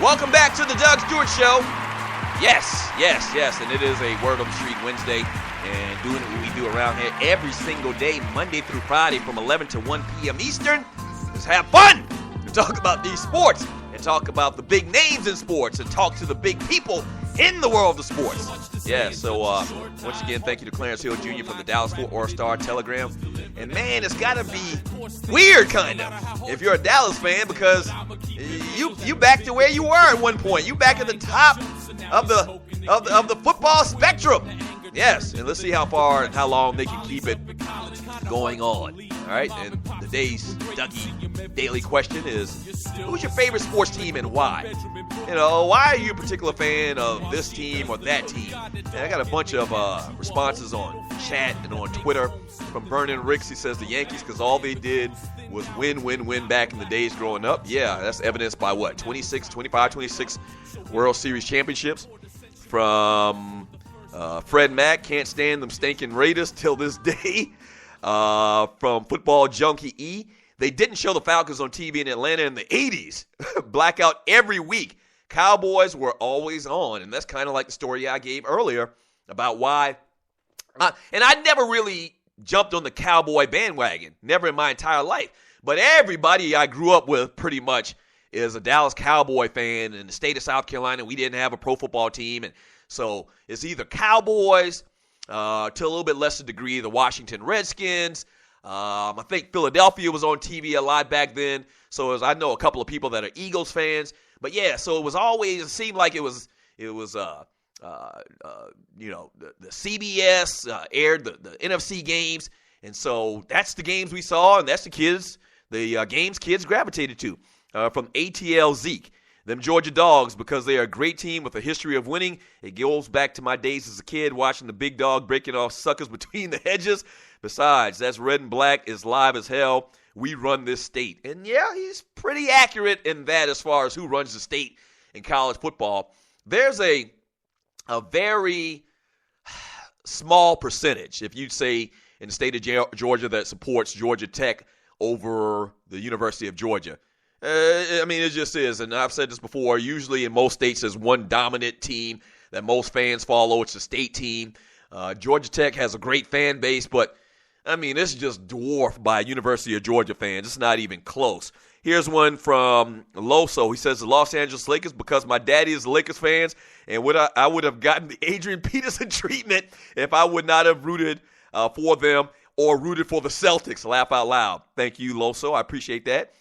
Welcome back to the Doug Stewart Show. Yes, and it is a Word on the Street Wednesday, and doing what we do around here every single day, Monday through Friday from 11 to 1 p.m. Eastern. Let's have fun and talk about these sports, and talk about the big names in sports, and talk to the big people in the world of sports. Yeah, so once again, thank you to Clarence Hill Jr. from the Dallas-Fort Worth Star-Telegram. And man, it's got to be weird, kind of, if you're a Dallas fan, because you back to where you were at one point. You back at the top of the football spectrum. Yes, and let's see how far and how long they can keep it going on. All right, and today's Dougie daily question is, who's your favorite sports team and why? You know, why are you a particular fan of this team or that team? And I got a bunch of responses on chat and on Twitter from Vernon Ricks. He says the Yankees, because all they did was win back in the days growing up. Yeah, that's evidenced by what? 26 World Series championships. From Fred Mack, can't stand them stinking Raiders till this day. From Football Junkie E, they didn't show the Falcons on TV in Atlanta in the 80s. Blackout every week. Cowboys were always on, and that's kind of like the story I gave earlier about why. And I never really jumped on the Cowboy bandwagon, never in my entire life. But everybody I grew up with pretty much is a Dallas Cowboy fan. In the state of South Carolina, we didn't have a pro football team, and so it's either Cowboys, to a little bit lesser degree, the Washington Redskins. I think Philadelphia was on TV a lot back then. So I know a couple of people that are Eagles fans. But yeah, so it was always, it seemed like it was the CBS aired the NFC games. And so that's the games we saw, and that's the games kids gravitated to. From ATL Zeke. Them Georgia Dogs, because they are a great team with a history of winning. It goes back to my days as a kid watching the big dog breaking off suckers between the hedges. Besides, that's red and black is live as hell. We run this state. And yeah, he's pretty accurate in that as far as who runs the state in college football. There's a very small percentage, if you'd say, in the state of Georgia that supports Georgia Tech over the University of Georgia. It just is, and I've said this before, usually in most states there's one dominant team that most fans follow. It's the state team. Georgia Tech has a great fan base, but, it's just dwarfed by University of Georgia fans. It's not even close. Here's one from Loso. He says, the Los Angeles Lakers, because my daddy is a Lakers fans, and I would have gotten the Adrian Peterson treatment if I would not have rooted for them or rooted for the Celtics. Laugh out loud. Thank you, Loso. I appreciate that.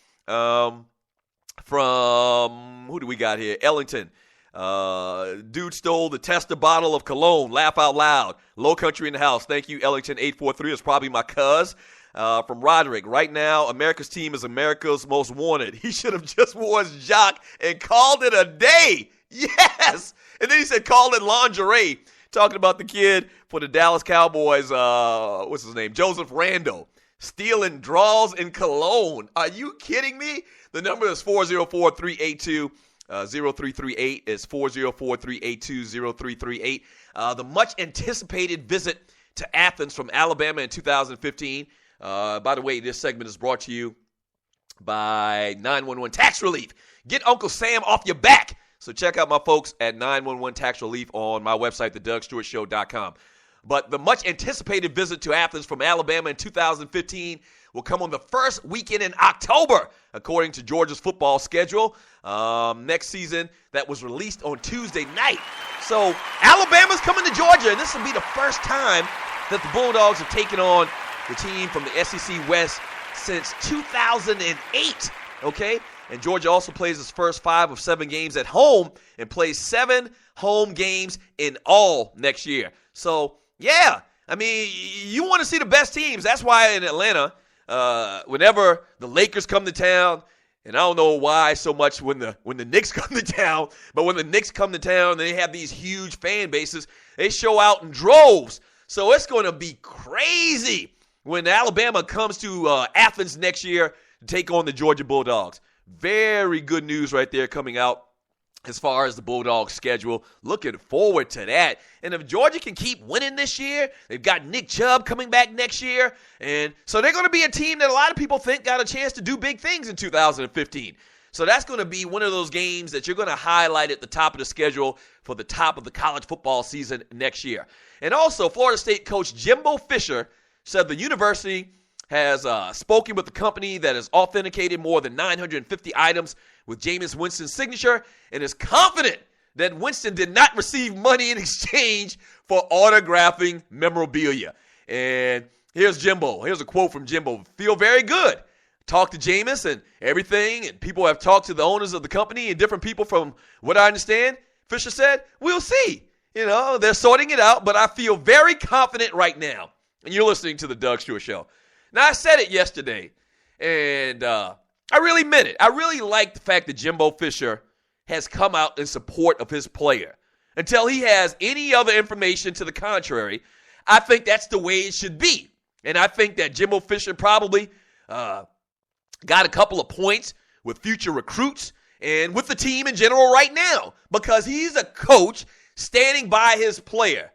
From, who do we got here? Ellington. Dude stole the tester bottle of cologne. Laugh out loud. Low Country in the house. Thank you, Ellington 843. It's probably my cuz. From Roderick. Right now, America's team is America's most wanted. He should have just wore his jock and called it a day. Yes. And then he said called it lingerie. Talking about the kid for the Dallas Cowboys, what's his name? Joseph Randle. Stealing draws in cologne. Are you kidding me? The number is 404-382-0338. It's 404-382-0338. The much-anticipated visit to Athens from Alabama in 2015. By the way, this segment is brought to you by 911 Tax Relief. Get Uncle Sam off your back. So check out my folks at 911 Tax Relief on my website, thedougstewartshow.com. But the much-anticipated visit to Athens from Alabama in 2015 will come on the first weekend in October, according to Georgia's football schedule. Next season, that was released on Tuesday night. So Alabama's coming to Georgia, and this will be the first time that the Bulldogs have taken on the team from the SEC West since 2008, okay? And Georgia also plays its first 5 of 7 games at home and plays 7 home games in all next year. So, yeah, you want to see the best teams. That's why in Atlanta, whenever the Lakers come to town, and I don't know why so much when the Knicks come to town, but when the Knicks come to town, they have these huge fan bases. They show out in droves. So it's going to be crazy when Alabama comes to Athens next year to take on the Georgia Bulldogs. Very good news right there coming out as far as the Bulldogs schedule. Looking forward to that. And if Georgia can keep winning this year, they've got Nick Chubb coming back next year. And so they're going to be a team that a lot of people think got a chance to do big things in 2015. So that's going to be one of those games that you're going to highlight at the top of the schedule for the top of the college football season next year. And also, Florida State coach Jimbo Fisher said the university has spoken with the company that has authenticated more than 950 items with Jameis Winston's signature and is confident that Winston did not receive money in exchange for autographing memorabilia. And here's Jimbo. Here's a quote from Jimbo. Feel very good. Talked to Jameis and everything, and people have talked to the owners of the company and different people from what I understand. Fisher said, we'll see. They're sorting it out, but I feel very confident right now. And you're listening to the Doug Stewart Show. Now, I said it yesterday, and I really meant it. I really like the fact that Jimbo Fisher has come out in support of his player. Until he has any other information to the contrary, I think that's the way it should be. And I think that Jimbo Fisher probably got a couple of points with future recruits and with the team in general right now because he's a coach standing by his player.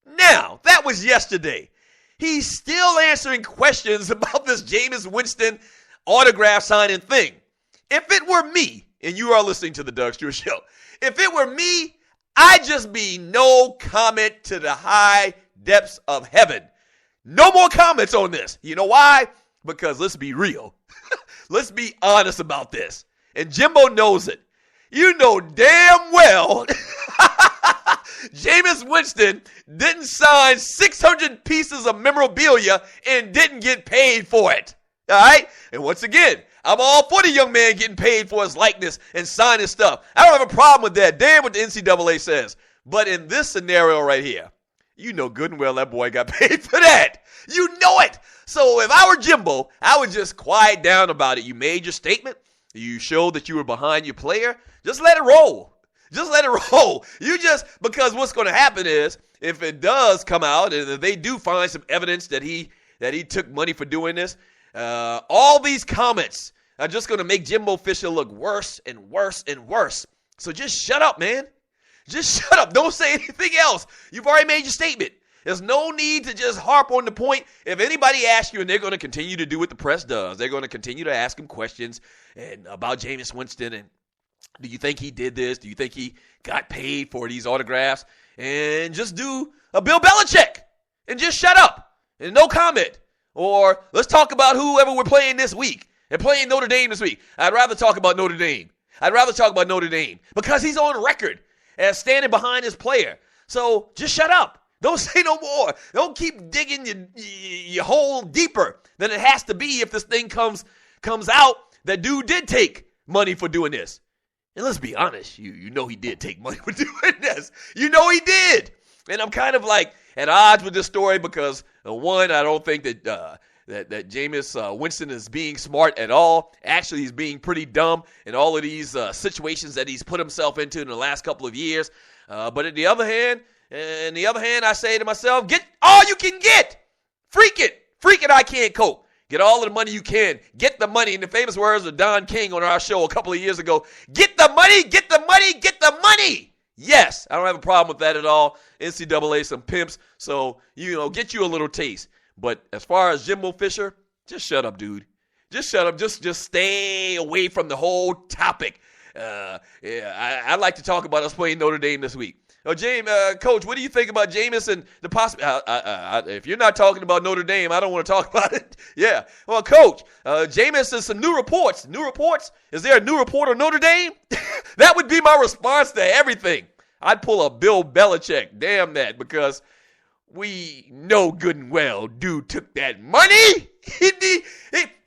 Now, that was yesterday. He's still answering questions about this Jameis Winston autograph signing thing. If it were me, and you are listening to the Doug Stewart Show, if it were me, I'd just be no comment to the high depths of heaven. No more comments on this. You know why? Because let's be real. Let's be honest about this. And Jimbo knows it. You know damn well Jameis Winston didn't sign 600 pieces of memorabilia and didn't get paid for it. All right? And once again, I'm all for the young man getting paid for his likeness and signing stuff. I don't have a problem with that. Damn what the NCAA says. But in this scenario right here, you know good and well that boy got paid for that. You know it. So if I were Jimbo, I would just quiet down about it. You made your statement. You showed that you were behind your player. Just let it roll. Just let it roll. Because what's going to happen is if it does come out and if they do find some evidence that he took money for doing this, all these comments are just going to make Jimbo Fisher look worse and worse and worse. So just shut up, man. Just shut up. Don't say anything else. You've already made your statement. There's no need to just harp on the point. If anybody asks you, and they're going to continue to do what the press does, they're going to continue to ask him questions and about Jameis Winston and do you think he did this? Do you think he got paid for these autographs? And just do a Bill Belichick and just shut up and no comment. Or let's talk about whoever we're playing this week and playing Notre Dame this week. I'd rather talk about Notre Dame. Because he's on record as standing behind his player. So just shut up. Don't say no more. Don't keep digging your hole deeper than it has to be if this thing comes out that dude did take money for doing this. And let's be honest, you know he did take money for doing this. You know he did. And I'm kind of like at odds with this story because, one, I don't think that that Jameis Winston is being smart at all. Actually, he's being pretty dumb in all of these situations that he's put himself into in the last couple of years. But on the other hand, I say to myself, get all you can get. Freak it, I can't cope. Get all of the money you can. Get the money. In the famous words of Don King on our show a couple of years ago, get the money, get the money, get the money. Yes, I don't have a problem with that at all. NCAA, some pimps. So, get you a little taste. But as far as Jimbo Fisher, just shut up, dude. Just shut up. Just stay away from the whole topic. I'd like to talk about us playing Notre Dame this week. Coach, what do you think about Jameis and the possibility? If you're not talking about Notre Dame, I don't want to talk about it. Yeah. Well, Coach, Jameis has some new reports. New reports? Is there a new report on Notre Dame? That would be my response to everything. I'd pull a Bill Belichick. Damn that, because we know good and well dude took that money.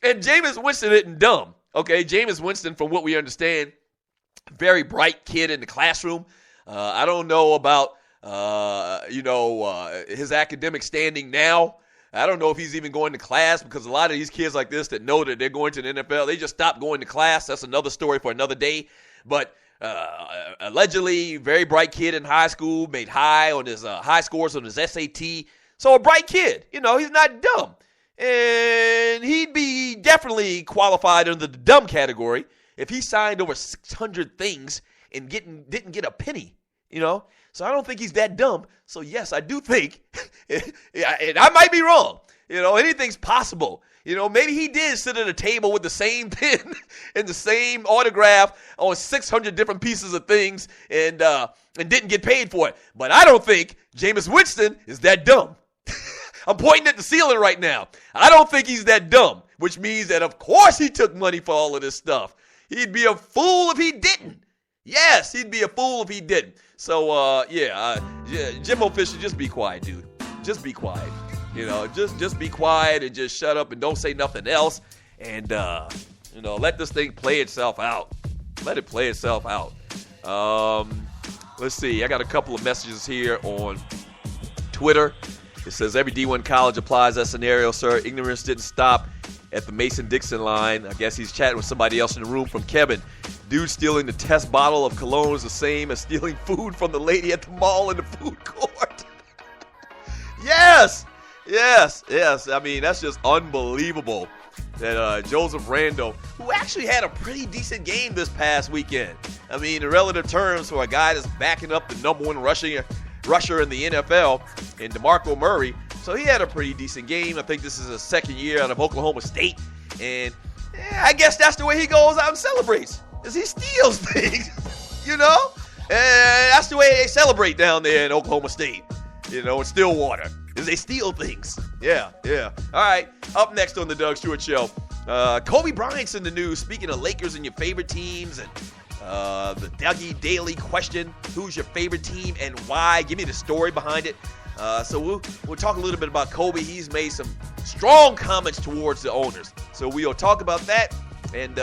And Jameis Winston isn't dumb. Okay, Jameis Winston, from what we understand, very bright kid in the classroom. I don't know about, his academic standing now. I don't know if he's even going to class because a lot of these kids like this that know that they're going to the NFL, they just stop going to class. That's another story for another day. But allegedly, very bright kid in high school, made high scores on his SAT. So a bright kid, he's not dumb. And he'd be definitely qualified under the dumb category if he signed over 600 things and didn't get a penny, So I don't think he's that dumb. So yes, I do think, and I might be wrong. Anything's possible. Maybe he did sit at a table with the same pen and the same autograph on 600 different pieces of things and didn't get paid for it. But I don't think Jameis Winston is that dumb. I'm pointing at the ceiling right now. I don't think he's that dumb, which means that, of course, he took money for all of this stuff. He'd be a fool if he didn't. Yes, he'd be a fool if he didn't. So, Jimo Fisher, just be quiet, dude. Just be quiet. Just be quiet and just shut up and don't say nothing else. And, let this thing play itself out. Let it play itself out. Let's see. I got a couple of messages here on Twitter. It says, every D1 college applies that scenario, sir. Ignorance didn't stop at the Mason-Dixon line. I guess he's chatting with somebody else in the room from Kevin. Dude stealing the test bottle of cologne is the same as stealing food from the lady at the mall in the food court. Yes. I mean, that's just unbelievable that Joseph Randle, who actually had a pretty decent game this past weekend. I mean, in relative terms, for a guy that's backing up the number one rusher in the NFL, in DeMarco Murray. So he had a pretty decent game. I think this is his second year out of Oklahoma State. And I guess that's the way he goes out and celebrates, is he steals things, And that's the way they celebrate down there in Oklahoma State, in Stillwater, is they steal things. Yeah. All right, up next on the Doug Stewart Show, Kobe Bryant's in the news. Speaking of Lakers and your favorite teams and the Dougie Daily question, who's your favorite team and why? Give me the story behind it. So we'll talk a little bit about Kobe. He's made some strong comments towards the owners. So we'll talk about that and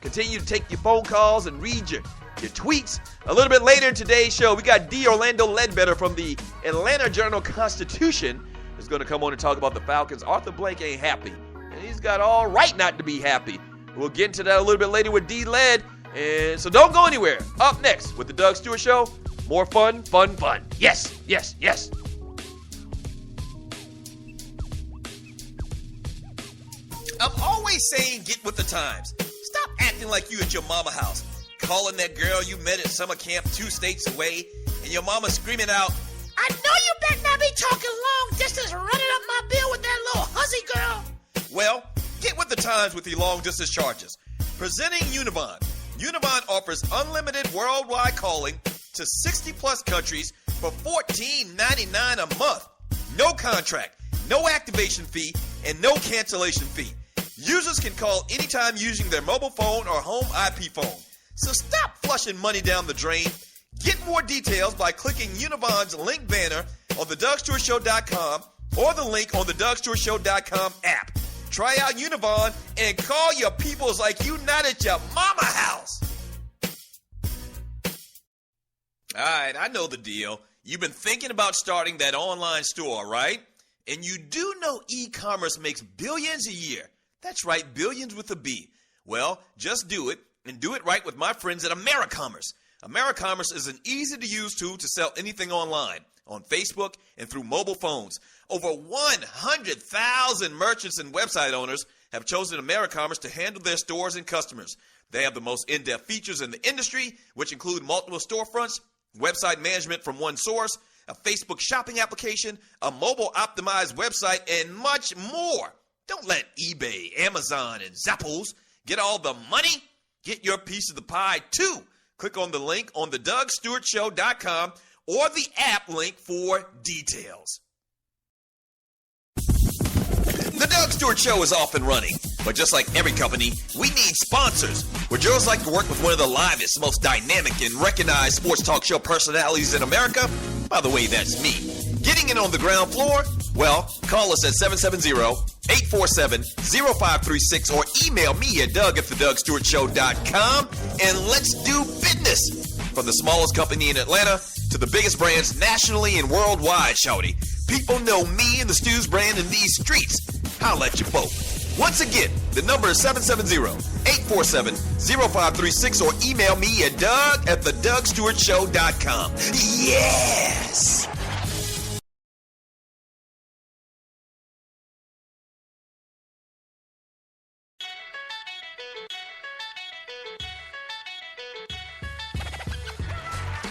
continue to take your phone calls and read your tweets. A little bit later in today's show, we got D. Orlando Ledbetter from the Atlanta Journal-Constitution is going to come on and talk about the Falcons. Arthur Blank ain't happy, and he's got all right not to be happy. We'll get into that a little bit later with D. Led. And so don't go anywhere. Up next with the Doug Stewart Show, more fun. Yes. I'm always saying get with the times. Stop acting like you at your mama house, calling that girl you met at summer camp 2 states away, and your mama screaming out, I know you better not be talking long distance running up my bill with that little hussy girl. Well, get with the times with your long distance charges. Presenting Univon. Univon offers unlimited worldwide calling to 60-plus countries for $14.99 a month. No contract, no activation fee, and no cancellation fee. Users can call anytime using their mobile phone or home IP phone. So stop flushing money down the drain. Get more details by clicking Univon's link banner on thedugstewartshow.com or the link on the DougStewartShow.com app. Try out Univon and call your peoples like you not at your mama house. All right, I know the deal. You've been thinking about starting that online store, right? And you do know e-commerce makes billions a year. That's right, billions with a B. Well, just do it, and do it right with my friends at AmeriCommerce. AmeriCommerce is an easy-to-use tool to sell anything online, on Facebook and through mobile phones. Over 100,000 merchants and website owners have chosen AmeriCommerce to handle their stores and customers. They have the most in-depth features in the industry, which include multiple storefronts, website management from one source, a Facebook shopping application, a mobile-optimized website, and much more. Don't let eBay, Amazon, and Zappos get all the money. Get your piece of the pie, too. Click on the link on the DougStewartShow.com or the app link for details. The Doug Stewart Show is off and running, but just like every company, we need sponsors. Would Joe's like to work with one of the livest, most dynamic, and recognized sports talk show personalities in America? By the way, that's me. Getting in on the ground floor? Well, call us at 770-847-0536 or email me at doug@thedugstewartshow.com and let's do business. From the smallest company in Atlanta to the biggest brands nationally and worldwide, shawty. People know me and the Stews brand in these streets. Holla at you both. Once again, the number is 770-847-0536 or email me at doug@thedugstewartshow.com. Yes!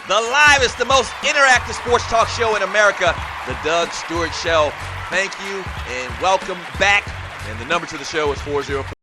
The livest, the most interactive sports talk show in America, the Doug Stewart Show. Thank you and welcome back. And the number to the show is 404.